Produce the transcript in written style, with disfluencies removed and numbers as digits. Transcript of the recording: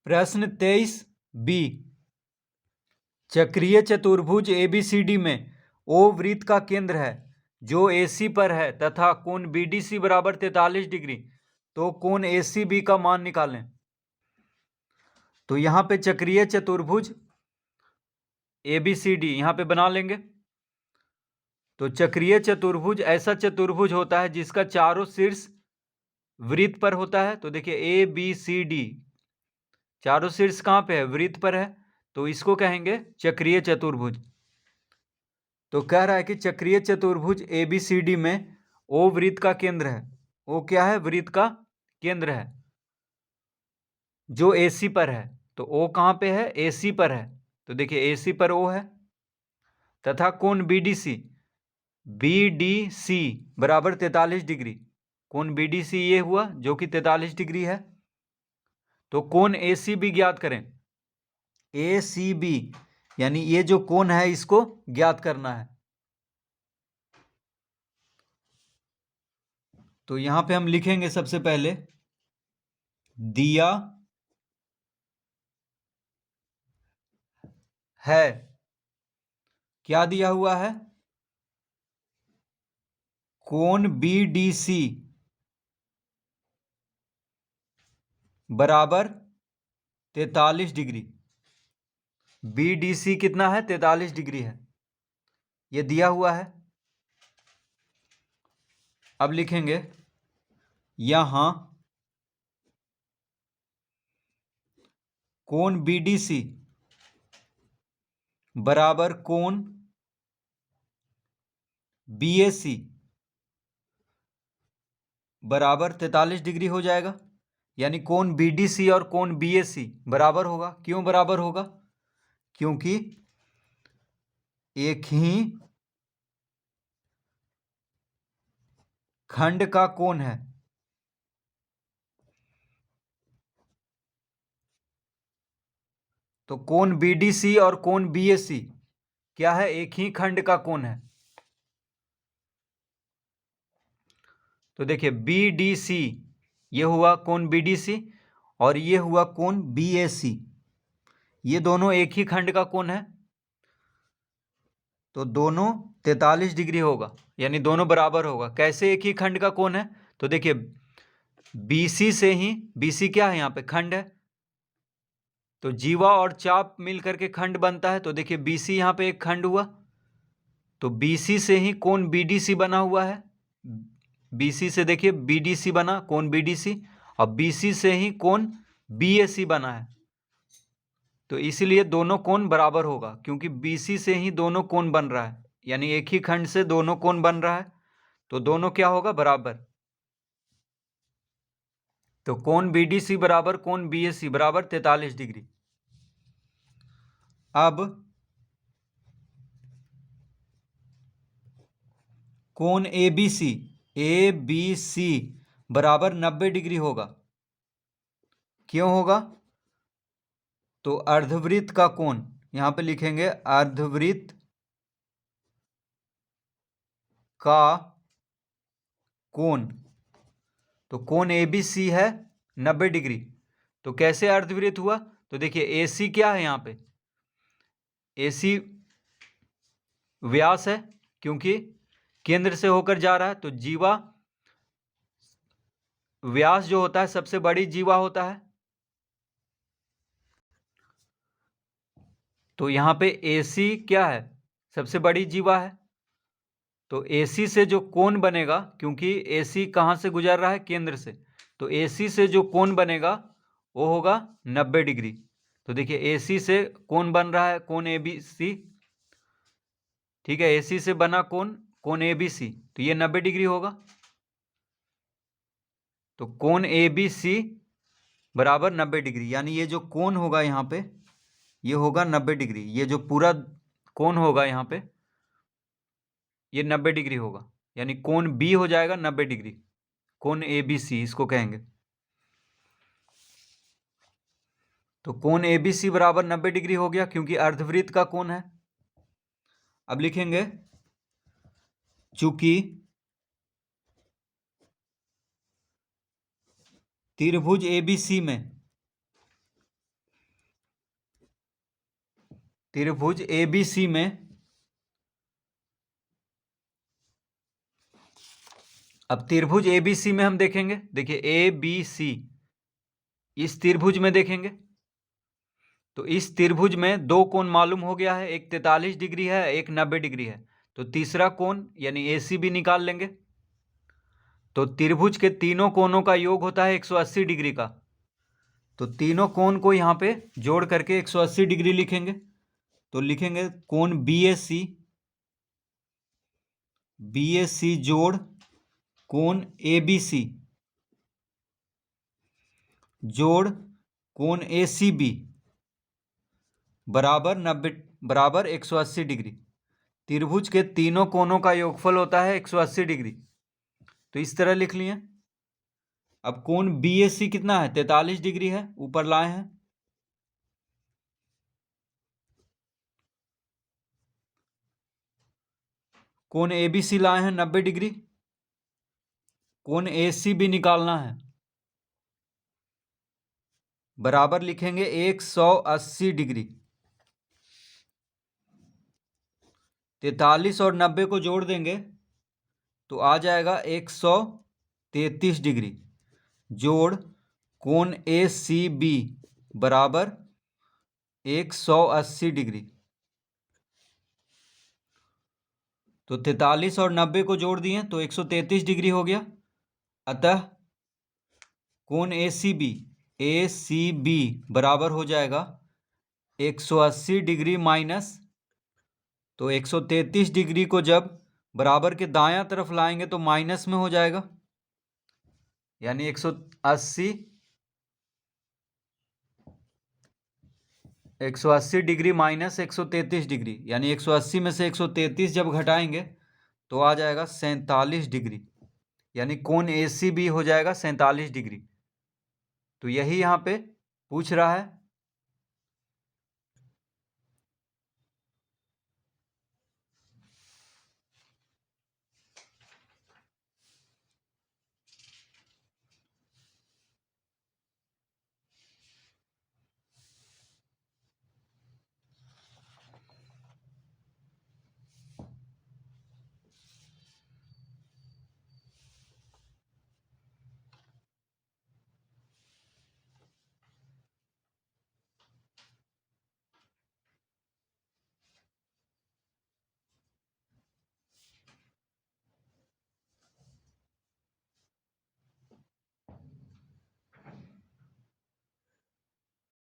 प्रश्न 23B, चक्रीय चतुर्भुज ABCD में O वृत्त का केंद्र है जो AC पर है तथा कोण BDC बराबर 43 डिग्री, तो कोण ACB का मान निकालें। तो यहाँ पे चक्रीय चतुर्भुज ABCD यहाँ पे बना लेंगे। तो चक्रीय चतुर्भुज ऐसा चतुर्भुज होता है जिसका चारों शीर्ष वृत्त पर होता है। तो देखिए ABCD चारों शीर्ष कहाँ पे है? वृत्त पर है, तो इसको कहेंगे चक्रीय चतुर्भुज। तो कह रहा है कि चक्रीय चतुर्भुज ABCD में O वृत्त का केंद्र है। O क्या है? वृत्त का केंद्र है जो AC पर है। तो O कहाँ पे है? AC पर है। तो देखिए AC पर O है तथा कोण BDC बराबर 43 डिग्री। कोण BDC ये हुआ जो कि 43 डिग्री है। तो कोण ACB ज्ञात करें। ACB यानी ये जो कोण है इसको ज्ञात करना है। तो यहां पे हम लिखेंगे सबसे पहले दिया है। क्या दिया हुआ है? कोण BDC बराबर 43 डिग्री। BDC कितना है? 43 डिग्री है, ये दिया हुआ है। अब लिखेंगे यहां कोण BDC बराबर कोण BAC बराबर 43 डिग्री हो जाएगा। यानी कोण BDC और कोण BAC बराबर होगा। क्यों बराबर होगा? क्योंकि एक ही खंड का कोण है। तो कोण BDC और कोण BAC क्या है? एक ही खंड का कोण है। तो देखिए BDC ये हुआ कोण BDC और ये हुआ कोण BAC, ये दोनों एक ही खंड का कोण है। तो दोनों 43 डिग्री होगा, यानी दोनों बराबर होगा। कैसे एक ही खंड का कोण है? तो देखिए BC से ही, BC क्या है? यहाँ पे खंड है। तो जीवा और चाप मिल करके खंड बनता है। तो देखिए BC यहाँ पे एक खंड हुआ, तो BC से ही कोण BDC बना हुआ है। BC से देखिए BDC बना, कोण BDC, और BC से ही कोण BAC बना है। तो इसीलिए दोनों कोण बराबर होगा, क्योंकि BC से ही दोनों कोण बन रहा है, यानी एक ही खंड से दोनों कोण बन रहा है। तो दोनों क्या होगा? बराबर। तो कोण BDC बराबर कोण BAC बराबर 43 डिग्री। अब कोण ABC बराबर 90 डिग्री होगा। क्यों होगा? तो अर्धवृत्त का कोण, यहां पे लिखेंगे अर्धवृत्त का कोण। तो कोण ABC है 90 डिग्री। तो कैसे अर्धवृत्त हुआ? तो देखिए AC क्या है? यहाँ पे AC व्यास है, क्योंकि केंद्र से होकर जा रहा है। तो जीवा व्यास जो होता है सबसे बड़ी जीवा होता है। तो यहाँ पे AC क्या है? सबसे बड़ी जीवा है। तो AC से जो कोण बनेगा, क्योंकि AC कहाँ से गुजर रहा है? केंद्र से। तो AC से जो कोण बनेगा वो होगा 90 डिग्री। तो देखिए AC से कोण बन रहा है कोण ABC, ठीक है। AC से बना कोण ABC, तो ये 90 डिग्री होगा। तो कोण ABC बराबर 90 डिग्री, यानी ये जो कोण होगा यहाँ पे ये होगा 90 डिग्री। ये जो पूरा कोण होगा यहाँ पे ये 90 डिग्री होगा, यानी कोण B हो जाएगा 90 डिग्री। कोण ABC इसको कहेंगे। तो कोण ABC बराबर 90 डिग्री हो गया, क्योंकि अर्धवृत्त का कोण है। अब लिखेंगे चूंकि त्रिभुज ABC में त्रिभुज ABC में, अब त्रिभुज ABC में हम देखेंगे, देखिए ABC, इस त्रिभुज में देखेंगे तो इस त्रिभुज में दो कोण मालूम हो गया है, एक 43 डिग्री है, एक 90 डिग्री है। तो तीसरा कोण यानी AC भी निकाल लेंगे। तो त्रिभुज के तीनों कोणों का योग होता है 180 डिग्री का। तो तीनों कोण को यहाँ पे जोड़ करके 180 डिग्री लिखेंगे। तो लिखेंगे कोण BAC जोड़ कोण ABC जोड़ कोण ACB बराबर 180 डिग्री। त्रिभुज के तीनों कोणों का योगफल होता है 180 डिग्री। तो इस तरह लिख लिए। अब कोण BAC कितना है, 43 डिग्री है, ऊपर लाए हैं। कोण ABC लाए हैं 90 डिग्री। कोण ACB निकालना है, बराबर लिखेंगे 180 डिग्री। 43 और 90 को जोड़ देंगे तो आ जाएगा 133 डिग्री जोड़ कोण ACB बराबर 180 डिग्री। तो 43 और 90 को जोड़ दिए तो 133 डिग्री हो गया। अतः कोण ACB बराबर हो जाएगा 180 डिग्री माइनस, तो 133 डिग्री को जब बराबर के दायां तरफ लाएंगे तो माइनस में हो जाएगा, यानी 180 डिग्री माइनस 133 डिग्री, यानी 180 में से 133 जब घटाएंगे तो आ जाएगा 47 डिग्री, यानी कोण ACB हो जाएगा 47 डिग्री। तो यही यहाँ पे पूछ रहा है।